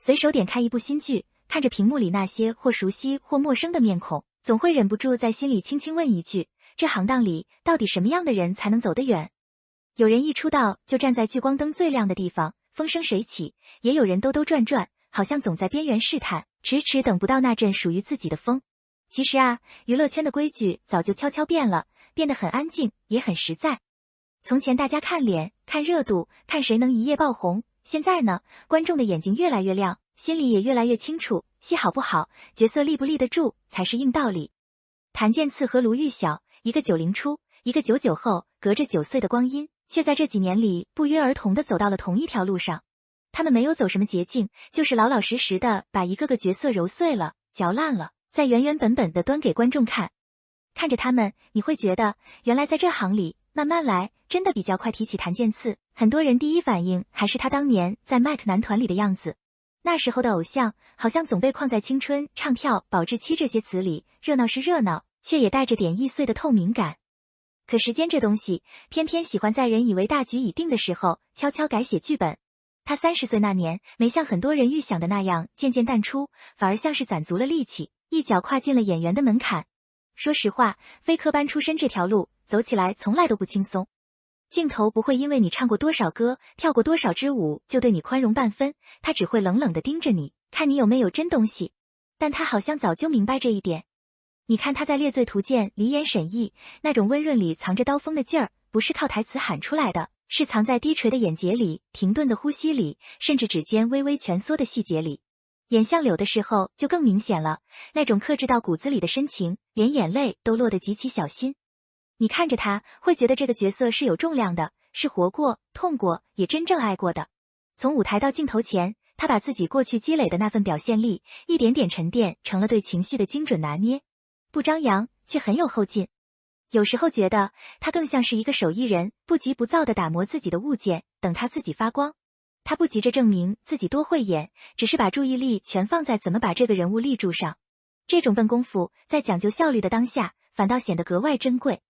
随手点开一部新剧，看着屏幕里那些或熟悉或陌生的面孔，总会忍不住在心里轻轻问一句：这行当里到底什么样的人才能走得远？有人一出道就站在聚光灯最亮的地方，风生水起；也有人兜兜转转，好像总在边缘试探，迟迟等不到那阵属于自己的风。其实啊，娱乐圈的规矩早就悄悄变了，变得很安静，也很实在。从前大家看脸、看热度、看谁能一夜爆红，现在呢，观众的眼睛越来越亮，心里也越来越清楚，戏好不好，角色立不立得住才是硬道理。谭健次和卢昱晓，一个90初，一个99后，隔着9岁的光阴，却在这几年里不约而同地走到了同一条路上。他们没有走什么捷径，就是老老实实的把一个个角色揉碎了、嚼烂了，再原原本本的端给观众看。看着他们，你会觉得，原来在这行里，慢慢来，真的比较快。提起谭健次，很多人第一反应还是他当年在 Mike 男团里的样子。那时候的偶像，好像总被框在青春、唱跳、保质期这些词里，热闹是热闹，却也带着点易碎的透明感。可时间这东西，偏偏喜欢在人以为大局已定的时候，悄悄改写剧本。他30岁那年，没像很多人预想的那样渐渐淡出，反而像是攒足了力气，一脚跨进了演员的门槛。说实话，非科班出身这条路走起来从来都不轻松。镜头不会因为你唱过多少歌，跳过多少支舞就对你宽容半分，他只会冷冷地盯着你，看你有没有真东西。但他好像早就明白这一点。你看他在《猎罪图鉴》里演沈毅，那种温润里藏着刀锋的劲儿，不是靠台词喊出来的，是藏在低垂的眼睫里、停顿的呼吸里，甚至指尖微微蜷缩的细节里。演相柳的时候就更明显了，那种克制到骨子里的深情，连眼泪都落得极其小心。你看着他，会觉得这个角色是有重量的，是活过、痛过，也真正爱过的。从舞台到镜头前，他把自己过去积累的那份表现力，一点点沉淀成了对情绪的精准拿捏，不张扬，却很有后劲。有时候觉得，他更像是一个手艺人，不急不躁地打磨自己的物件，等他自己发光。他不急着证明自己多会演，只是把注意力全放在怎么把这个人物立住上。这种笨功夫，在讲究效率的当下，反倒显得格外珍贵。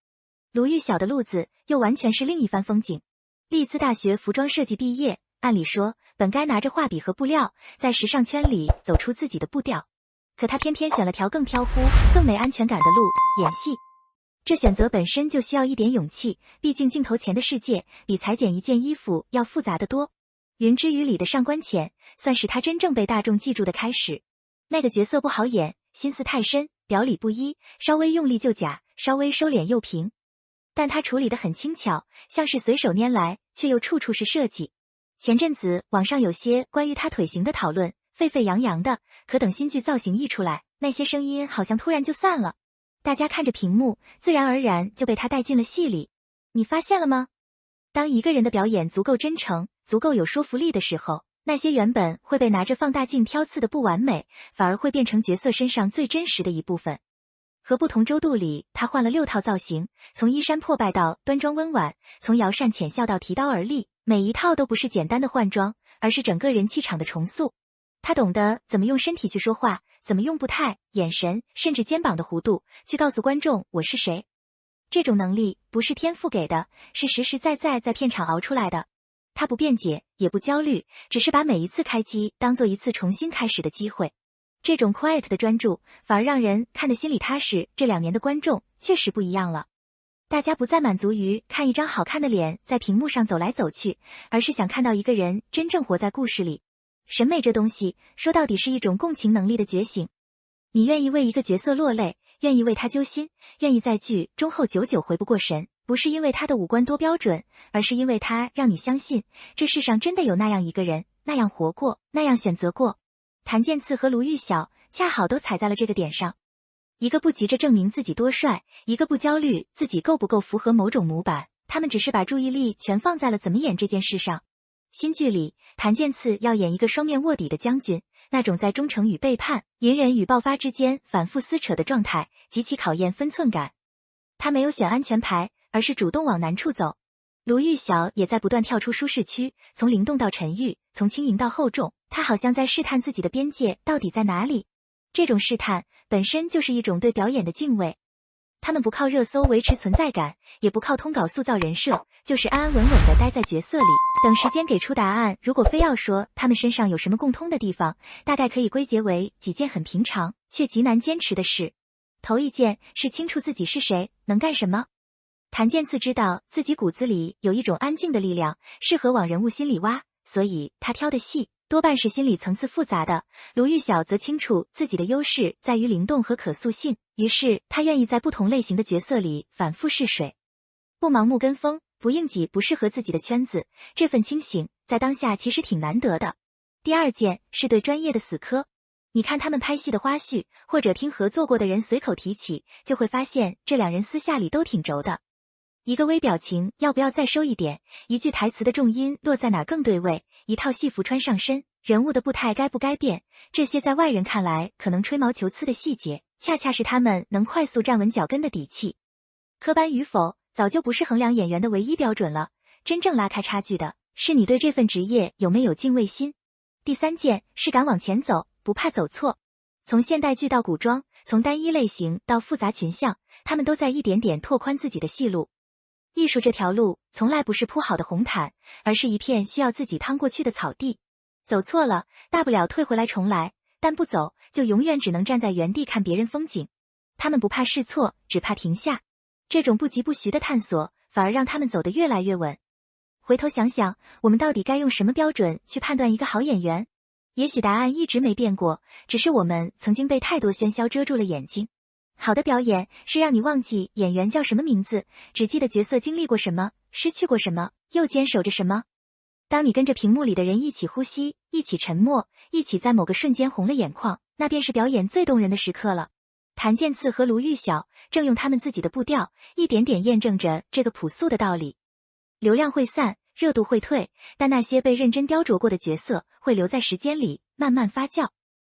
卢昱晓的路子又完全是另一番风景。利兹大学服装设计毕业，按理说本该拿着画笔和布料，在时尚圈里走出自己的步调，可他偏偏选了条更飘忽、更没安全感的路——演戏。这选择本身就需要一点勇气，毕竟镜头前的世界比裁剪一件衣服要复杂得多。云之羽里的上官浅，算是他真正被大众记住的开始。那个角色不好演，心思太深，表里不一，稍微用力就假，稍微收敛又平。但他处理得很轻巧，像是随手拈来，却又处处是设计。前阵子网上有些关于他腿型的讨论，沸沸扬扬的，可等新剧造型一出来，那些声音好像突然就散了。大家看着屏幕，自然而然就被他带进了戏里。你发现了吗？当一个人的表演足够真诚，足够有说服力的时候，那些原本会被拿着放大镜挑刺的不完美，反而会变成角色身上最真实的一部分。和不同周度里，他换了6套造型，从衣衫破败到端庄温婉，从摇扇浅笑到提刀而立，每一套都不是简单的换装，而是整个人气场的重塑。他懂得怎么用身体去说话，怎么用步态、眼神，甚至肩膀的弧度，去告诉观众我是谁。这种能力不是天赋给的，是实实在在在片场熬出来的。他不辩解，也不焦虑，只是把每一次开机当做一次重新开始的机会。这种 quiet 的专注，反而让人看得心里踏实。这2年的观众确实不一样了，大家不再满足于看一张好看的脸在屏幕上走来走去，而是想看到一个人真正活在故事里。审美这东西，说到底是一种共情能力的觉醒。你愿意为一个角色落泪，愿意为他揪心，愿意在剧中后久久回不过神，不是因为他的五官多标准，而是因为他让你相信，这世上真的有那样一个人，那样活过，那样选择过。谭健次和卢昱晓恰好都踩在了这个点上，一个不急着证明自己多帅，一个不焦虑自己够不够符合某种模板，他们只是把注意力全放在了怎么演这件事上。新剧里，谭健次要演一个双面卧底的将军，那种在忠诚与背叛、隐忍与爆发之间反复撕扯的状态，极其考验分寸感。他没有选安全牌，而是主动往难处走。卢昱晓也在不断跳出舒适区，从灵动到沉郁，从轻盈到厚重，他好像在试探自己的边界到底在哪里。这种试探本身就是一种对表演的敬畏。他们不靠热搜维持存在感，也不靠通稿塑造人设，就是安安稳稳地待在角色里，等时间给出答案。如果非要说他们身上有什么共通的地方，大概可以归结为几件很平常却极难坚持的事。头一件是清楚自己是谁，能干什么。谭健次知道自己骨子里有一种安静的力量，适合往人物心里挖，所以他挑的戏多半是心理层次复杂的。卢玉晓则清楚自己的优势在于灵动和可塑性，于是他愿意在不同类型的角色里反复试水，不盲目跟风，不硬挤不适合自己的圈子。这份清醒在当下其实挺难得的。第二件是对专业的死磕。你看他们拍戏的花絮，或者听合作过的人随口提起，就会发现这两人私下里都挺轴的。一个微表情要不要再收一点，一句台词的重音落在哪儿更对位，一套戏服穿上身，人物的步态该不该变，这些在外人看来可能吹毛求疵的细节，恰恰是他们能快速站稳脚跟的底气。科班与否早就不是衡量演员的唯一标准了，真正拉开差距的是你对这份职业有没有敬畏心。第三件是敢往前走，不怕走错。从现代剧到古装，从单一类型到复杂群像，他们都在一点点拓宽自己的戏路。艺术这条路从来不是铺好的红毯，而是一片需要自己趟过去的草地。走错了，大不了退回来重来，但不走，就永远只能站在原地看别人风景。他们不怕试错，只怕停下。这种不疾不徐的探索，反而让他们走得越来越稳。回头想想，我们到底该用什么标准去判断一个好演员？也许答案一直没变过，只是我们曾经被太多喧嚣遮住了眼睛。好的表演是让你忘记演员叫什么名字，只记得角色经历过什么，失去过什么，又坚守着什么。当你跟着屏幕里的人一起呼吸，一起沉默，一起在某个瞬间红了眼眶，那便是表演最动人的时刻了。谭健次和卢玉晓正用他们自己的步调，一点点验证着这个朴素的道理。流量会散，热度会退，但那些被认真雕琢过的角色会留在时间里慢慢发酵。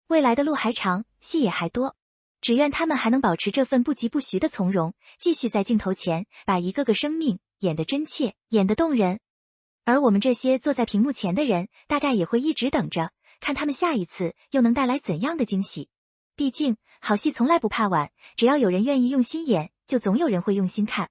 未来的路还长，戏也还多，只愿他们还能保持这份不疾不徐的从容，继续在镜头前把一个个生命演得真切，演得动人。而我们这些坐在屏幕前的人，大概也会一直等着，看他们下一次又能带来怎样的惊喜。毕竟好戏从来不怕晚，只要有人愿意用心演，就总有人会用心看。